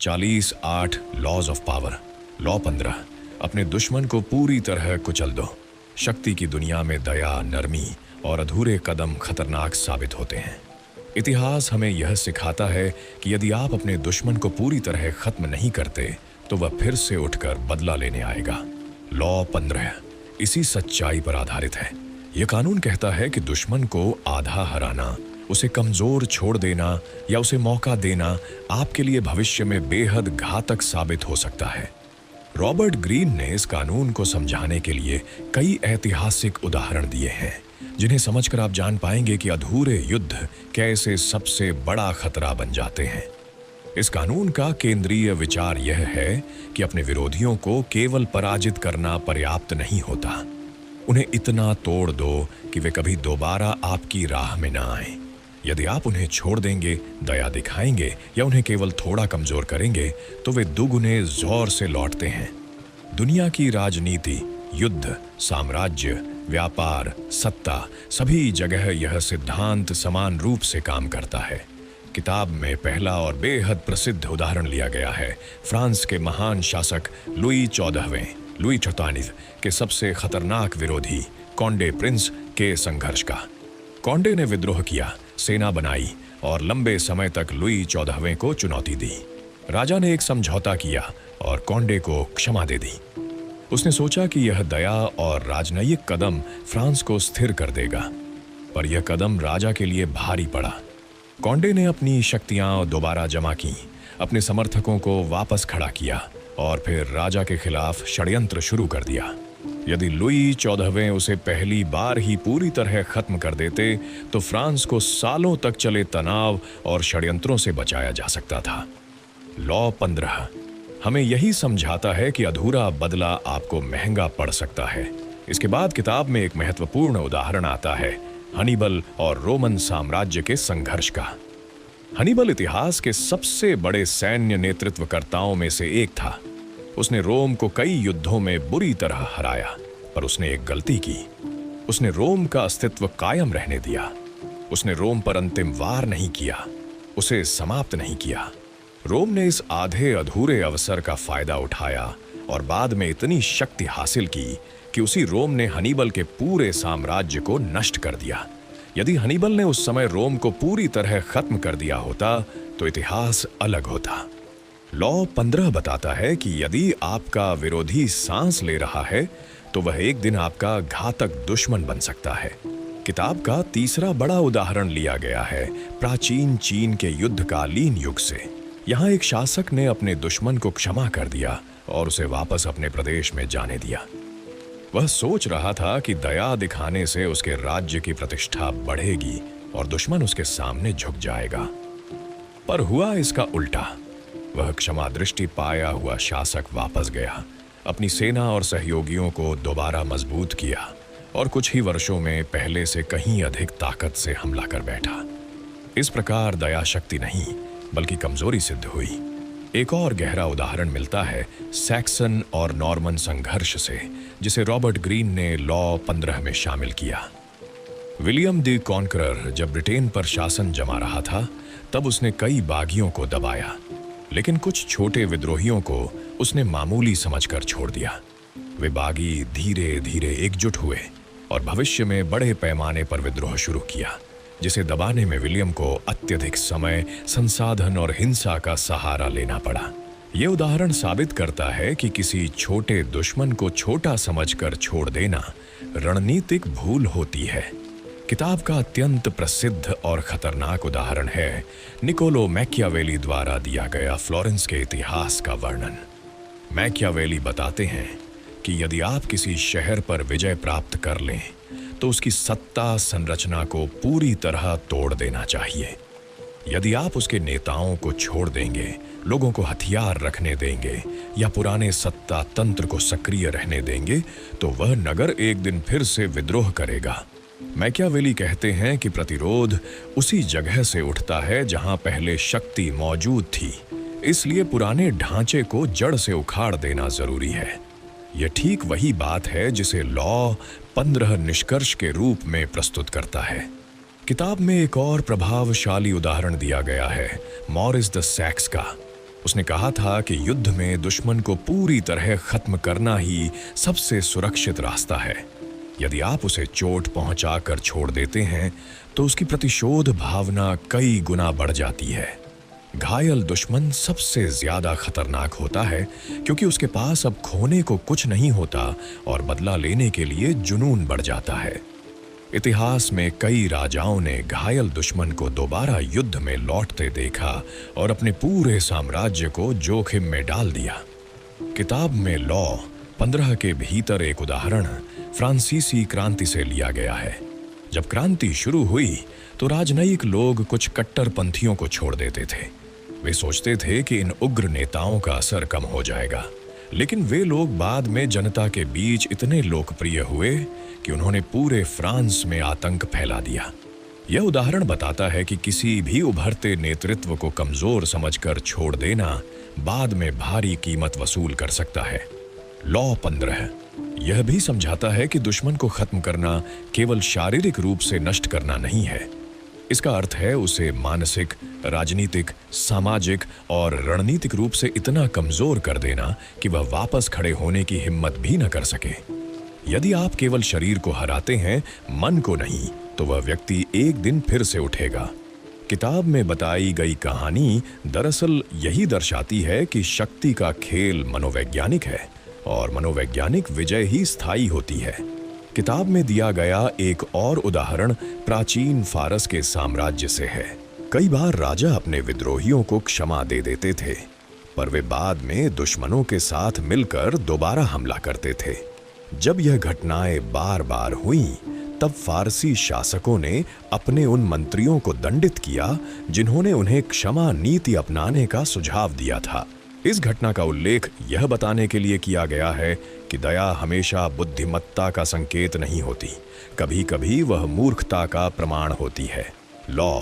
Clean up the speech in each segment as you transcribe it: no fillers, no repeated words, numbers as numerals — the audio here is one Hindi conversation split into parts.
40-8 लॉज ऑफ पावर। लॉ 15, अपने दुश्मन को पूरी तरह कुचल दो। शक्ति की दुनिया में दया, नरमी और अधूरे कदम खतरनाक साबित होते हैं। इतिहास हमें यह सिखाता है कि यदि आप अपने दुश्मन को पूरी तरह खत्म नहीं करते तो वह फिर से उठकर बदला लेने आएगा। लॉ 15 इसी सच्चाई पर आधारित है। यह कानून कहता है कि दुश्मन को आधा हराना, उसे कमजोर छोड़ देना या उसे मौका देना आपके लिए भविष्य में बेहद घातक साबित हो सकता है। रॉबर्ट ग्रीन ने इस कानून को समझाने के लिए कई ऐतिहासिक उदाहरण दिए हैं, जिन्हें समझकर आप जान पाएंगे कि अधूरे युद्ध कैसे सबसे बड़ा खतरा बन जाते हैं। इस कानून का केंद्रीय विचार यह है कि अपने विरोधियों को केवल पराजित करना पर्याप्त नहीं होता। उन्हें इतना तोड़ दो कि वे कभी दोबारा आपकी राह में ना आए। यदि आप उन्हें छोड़ देंगे, दया दिखाएंगे या उन्हें केवल थोड़ा कमजोर करेंगे तो वे दुगुने जोर से लौटते हैं। दुनिया की राजनीति, युद्ध, साम्राज्य, व्यापार, सत्ता, सभी जगह यह सिद्धांत समान रूप से काम करता है। किताब में पहला और बेहद प्रसिद्ध उदाहरण लिया गया है फ्रांस के महान शासक लुई 14वें, लुई 44 के सबसे खतरनाक विरोधी कॉन्डे प्रिंस के संघर्ष का। कॉन्डे ने विद्रोह किया, सेना बनाई और लंबे समय तक लुई 14वें को चुनौती दी। राजा ने एक समझौता किया और कॉन्डे को क्षमा दे दी। उसने सोचा कि यह दया और राजनयिक कदम फ्रांस को स्थिर कर देगा, पर यह कदम राजा के लिए भारी पड़ा। कॉन्डे ने अपनी शक्तियां दोबारा जमा की, अपने समर्थकों को वापस खड़ा किया और फिर राजा के खिलाफ षड्यंत्र शुरू कर दिया। यदि लुई 14वें उसे पहली बार ही पूरी तरह खत्म कर देते तो फ्रांस को सालों तक चले तनाव और षड्यंत्रों से बचाया जा सकता था। लॉ 15 हमें यही समझाता है कि अधूरा बदला आपको महंगा पड़ सकता है। इसके बाद किताब में एक महत्वपूर्ण उदाहरण आता है हनीबल और रोमन साम्राज्य के संघर्ष का। हनीबल इतिहास के सबसे बड़े सैन्य नेतृत्वकर्ताओं में से एक था। उसने रोम को कई युद्धों में बुरी तरह हराया, पर उसने एक गलती की। उसने रोम का अस्तित्व कायम रहने दिया। उसने रोम पर अंतिम वार नहीं किया, उसे समाप्त नहीं किया। रोम ने इस आधे अधूरे अवसर का फायदा उठाया और बाद में इतनी शक्ति हासिल की कि उसी रोम ने हनीबल के पूरे साम्राज्य को नष्ट कर दिया। यदि हनीबल ने उस समय रोम को पूरी तरह खत्म कर दिया होता तो इतिहास अलग होता। लॉ 15 बताता है कि यदि आपका विरोधी सांस ले रहा है तो वह एक दिन आपका घातक दुश्मन बन सकता है। किताब का तीसरा बड़ा उदाहरण लिया गया है प्राचीन चीन के युद्धकालीन युग से। यहाँ एक शासक ने अपने दुश्मन को क्षमा कर दिया और उसे वापस अपने प्रदेश में जाने दिया। वह सोच रहा था कि दया दिखाने से उसके राज्य की प्रतिष्ठा बढ़ेगी और दुश्मन उसके सामने झुक जाएगा, पर हुआ इसका उल्टा। वह क्षमा दृष्टि पाया हुआ शासक वापस गया, अपनी सेना और सहयोगियों को दोबारा मजबूत किया और कुछ ही वर्षों में पहले से कहीं अधिक ताकत से हमला कर बैठा। इस प्रकार दया शक्ति नहीं बल्कि कमजोरी सिद्ध हुई। एक और गहरा उदाहरण मिलता है सैक्सन और नॉर्मन संघर्ष से, जिसे रॉबर्ट ग्रीन ने लॉ 15 में शामिल किया। विलियम द कॉन्करर जब ब्रिटेन पर शासन जमा रहा था तब उसने कई बागियों को दबाया, लेकिन कुछ छोटे विद्रोहियों को उसने मामूली समझकर छोड़ दिया। वे बागी धीरे धीरे एकजुट हुए और भविष्य में बड़े पैमाने पर विद्रोह शुरू किया, जिसे दबाने में विलियम को अत्यधिक समय, संसाधन और हिंसा का सहारा लेना पड़ा। यह उदाहरण साबित करता है कि किसी छोटे दुश्मन को छोटा समझकर छोड़ देना रणनीतिक भूल होती है। किताब का अत्यंत प्रसिद्ध और खतरनाक उदाहरण है निकोलो मैकियावेली द्वारा दिया गया फ्लोरेंस के इतिहास का वर्णन। मैकियावेली बताते हैं कि यदि आप किसी शहर पर विजय प्राप्त कर लें तो उसकी सत्ता संरचना को पूरी तरह तोड़ देना चाहिए। यदि आप उसके नेताओं को छोड़ देंगे, लोगों को हथियार रखने देंगे या पुराने सत्ता तंत्र को सक्रिय रहने देंगे तो वह नगर एक दिन फिर से विद्रोह करेगा। मैकियावेली कहते हैं कि प्रतिरोध उसी जगह से उठता है जहां पहले शक्ति मौजूद थी, इसलिए पुराने ढांचे को जड़ से उखाड़ देना जरूरी है। यह ठीक वही बात है जिसे लॉ 15 निष्कर्ष के रूप में प्रस्तुत करता है। किताब में एक और प्रभावशाली उदाहरण दिया गया है मॉरिस द सैक्स का। उसने कहा था कि युद्ध में दुश्मन को पूरी तरह खत्म करना ही सबसे सुरक्षित रास्ता है। यदि आप उसे चोट पहुंचाकर छोड़ देते हैं तो उसकी प्रतिशोध भावना कई गुना बढ़ जाती है। घायल दुश्मन सबसे ज्यादा खतरनाक होता है क्योंकि उसके पास अब खोने को कुछ नहीं होता और बदला लेने के लिए जुनून बढ़ जाता है। इतिहास में कई राजाओं ने घायल दुश्मन को दोबारा युद्ध में लौटते देखा और अपने पूरे साम्राज्य को जोखिम में डाल दिया। किताब में लॉ 15 के भीतर एक उदाहरण फ्रांसीसी क्रांति से लिया गया है। जब क्रांति शुरू हुई तो राजनयिक लोग कुछ कट्टरपंथियों को छोड़ देते थे। वे सोचते थे कि इन उग्र नेताओं का असर कम हो जाएगा, लेकिन वे लोग बाद में जनता के बीच इतने लोकप्रिय हुए कि उन्होंने पूरे फ्रांस में आतंक फैला दिया। यह उदाहरण बताता है कि किसी भी उभरते नेतृत्व को कमजोर समझकर छोड़ देना बाद में भारी कीमत वसूल कर सकता है। लॉ 15 यह भी समझाता है कि दुश्मन को खत्म करना केवल शारीरिक रूप से नष्ट करना नहीं है। इसका अर्थ है उसे मानसिक, राजनीतिक, सामाजिक और रणनीतिक रूप से इतना कमजोर कर देना कि वह वापस खड़े होने की हिम्मत भी न कर सके। यदि आप केवल शरीर को हराते हैं, मन को नहीं, तो वह व्यक्ति एक दिन फिर से उठेगा। किताब में बताई गई कहानी दरअसल यही दर्शाती है कि शक्ति का खेल मनोवैज्ञानिक है और मनोवैज्ञानिक विजय ही स्थायी होती है। किताब में दिया गया एक और उदाहरण प्राचीन फारस के साम्राज्य से है। कई बार राजा अपने विद्रोहियों को क्षमा दे देते थे, पर वे बाद में दुश्मनों के साथ मिलकर दोबारा हमला करते थे। जब यह घटनाएं बार बार हुईं, तब फारसी शासकों ने अपने उन मंत्रियों को दंडित किया जिन्होंने उन्हें क्षमा नीति अपनाने का सुझाव दिया था। इस घटना का उल्लेख यह बताने के लिए किया गया है कि दया हमेशा बुद्धिमत्ता का संकेत नहीं होती, कभी-कभी वह मूर्खता का प्रमाण होती है। लॉ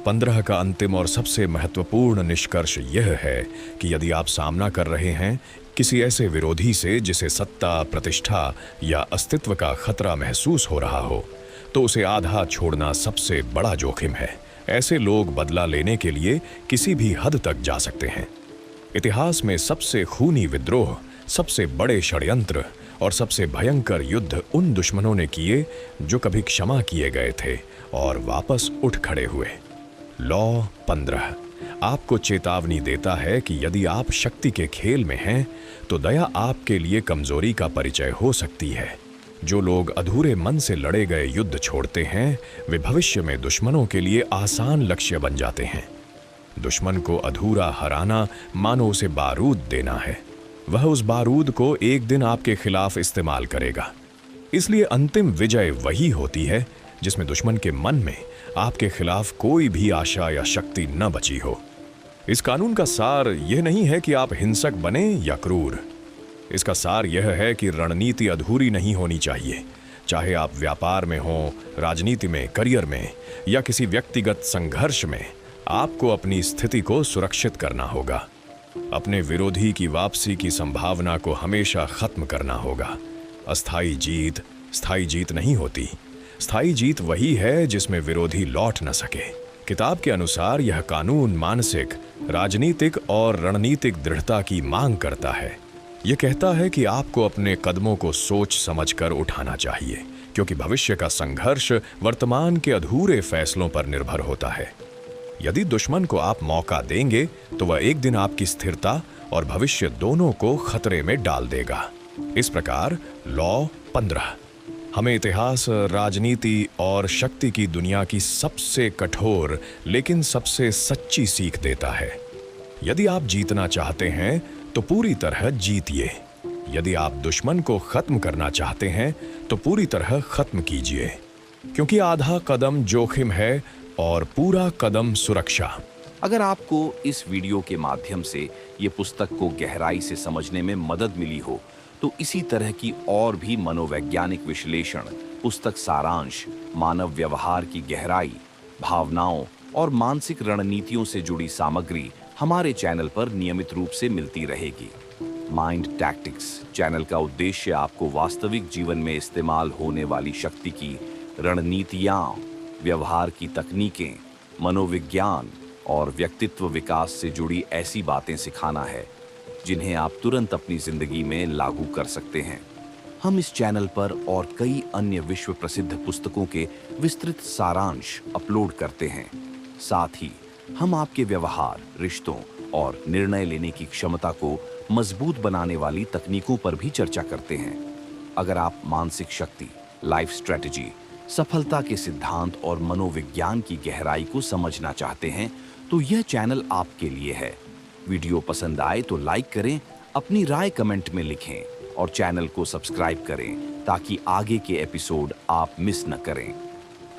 15 का अंतिम और सबसे महत्वपूर्ण निष्कर्ष यह है कि यदि आप सामना कर रहे हैं किसी ऐसे विरोधी से जिसे सत्ता, प्रतिष्ठा या अस्तित्व का खतरा महसूस हो रहा हो, तो उसे आधा छोड़ना सबसे बड़ा जोखिम है। ऐसे लोग बदला लेने के लिए किसी भी हद तक जा सकते हैं। इतिहास में सबसे खूनी विद्रोह, सबसे बड़े षड्यंत्र और सबसे भयंकर युद्ध उन दुश्मनों ने किए जो कभी क्षमा किए गए थे और वापस उठ खड़े हुए। लॉ 15 आपको चेतावनी देता है कि यदि आप शक्ति के खेल में हैं, तो दया आपके लिए कमजोरी का परिचय हो सकती है। जो लोग अधूरे मन से लड़े गए युद्ध छोड़ते हैं, वे भविष्य में दुश्मनों के लिए आसान लक्ष्य बन जाते हैं। दुश्मन को अधूरा हराना मानो उसे बारूद देना है। वह उस बारूद को एक दिन आपके खिलाफ इस्तेमाल करेगा। इसलिए अंतिम विजय वही होती है जिसमें दुश्मन के मन में आपके खिलाफ कोई भी आशा या शक्ति न बची हो। इस कानून का सार यह नहीं है कि आप हिंसक बने या क्रूर। इसका सार यह है कि रणनीति अधूरी नहीं होनी चाहिए। चाहे आप व्यापार में हो, राजनीति में, करियर में या किसी व्यक्तिगत संघर्ष में, आपको अपनी स्थिति को सुरक्षित करना होगा। अपने विरोधी की वापसी की संभावना को हमेशा खत्म करना होगा। अस्थायी जीत स्थायी जीत नहीं होती। स्थायी जीत वही है जिसमें विरोधी लौट न सके। किताब के अनुसार यह कानून मानसिक, राजनीतिक और रणनीतिक दृढ़ता की मांग करता है। यह कहता है कि आपको अपने कदमों को सोच समझकर उठाना चाहिए, क्योंकि भविष्य का संघर्ष वर्तमान के अधूरे फैसलों पर निर्भर होता है। यदि दुश्मन को आप मौका देंगे तो वह एक दिन आपकी स्थिरता और भविष्य दोनों को खतरे में डाल देगा। इस प्रकार लॉ 15 हमें इतिहास, राजनीति और शक्ति की दुनिया की सबसे कठोर लेकिन सबसे सच्ची सीख देता है। यदि आप जीतना चाहते हैं तो पूरी तरह जीतिए। यदि आप दुश्मन को खत्म करना चाहते हैं तो पूरी तरह खत्म कीजिए, क्योंकि आधा कदम जोखिम है और पूरा कदम सुरक्षा। अगर आपको इस वीडियो के माध्यम से ये पुस्तक को गहराई से समझने में मदद मिली हो, तो इसी तरह की और भी मनोवैज्ञानिक विश्लेषण, पुस्तक सारांश, मानव व्यवहार की गहराई, भावनाओं और मानसिक रणनीतियों से जुड़ी सामग्री हमारे चैनल पर नियमित रूप से मिलती रहेगी। माइंड टैक्टिक्स चैनल का उद्देश्य आपको वास्तविक जीवन में इस्तेमाल होने वाली शक्ति की रणनीतियाँ, व्यवहार की तकनीकें, मनोविज्ञान और व्यक्तित्व विकास से जुड़ी ऐसी बातें सिखाना है जिन्हें आप तुरंत अपनी जिंदगी में लागू कर सकते हैं। हम इस चैनल पर और कई अन्य विश्व प्रसिद्ध पुस्तकों के विस्तृत सारांश अपलोड करते हैं। साथ ही हम आपके व्यवहार, रिश्तों और निर्णय लेने की क्षमता को मजबूत बनाने वाली तकनीकों पर भी चर्चा करते हैं। अगर आप मानसिक शक्ति, लाइफ स्ट्रेटजी, सफलता के सिद्धांत और मनोविज्ञान की गहराई को समझना चाहते हैं तो यह चैनल आपके लिए है। वीडियो पसंद आए तो लाइक करें, अपनी राय कमेंट में लिखें और चैनल को सब्सक्राइब करें ताकि आगे के एपिसोड आप मिस न करें।